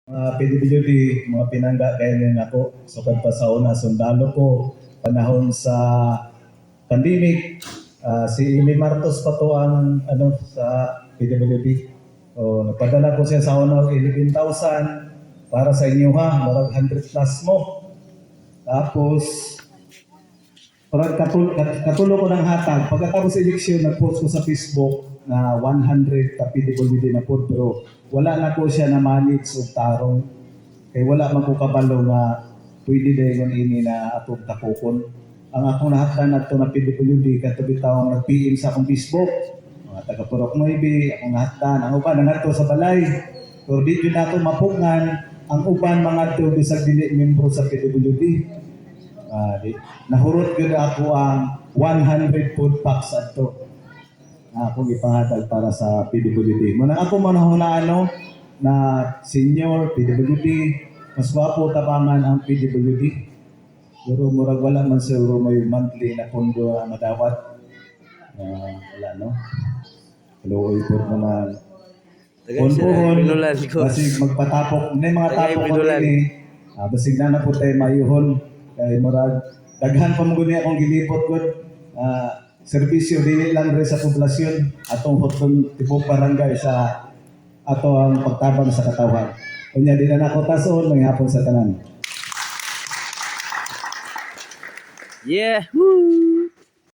Mga PWD, mga pinangga kayo rin ako. So pa sa una, sundalo ko, panahon sa pandemic, si Amy Martos pa to ang sa PWD. So, nagpadala ko siya sa una 11,000 para sa inyo ha, marag 100 plus mo. Tapos, katulo ko ng hatag. Pagkatapos sa eleksyon, nag-post ko sa Facebook na 100 ka PWD na po, pero wala na ko siya na manage o tarong. Kaya wala man ko kabalo nga pwede dahil ini na atong takukon. Ang akong nahatdan na ito na PWD, katubi taong nag-PM sa akong Facebook. Mga taga-Purok Nueve, akong nahatdan. Ang uban, nangato sa balay. Pero di yun nato mapungan, ang uban mga ito bisag dili membro sa PWD. Nahurot yun ako ang 100 food packs ato akong ipangatag para sa PWD. Muna ako manahon na na senior PWD, mas wapo tabangan ang PWD. Pero murag wala man siguro may monthly na pondo na madawat. Wala no. Luoy po mo na punpuhon, basig magpatapok. Hindi mga tapok ko ini. Basig na po tayo mayuhon. Kaya murag, daghan pa mo niya akong gilipot ko. Serbisyo dili lang rin sa poblasyon. Atong hotong tibok barangay sa ato ang pagtabang sa katawan. Kunya, di na ako tason, may hapon sa tanan. Yeah! Woo!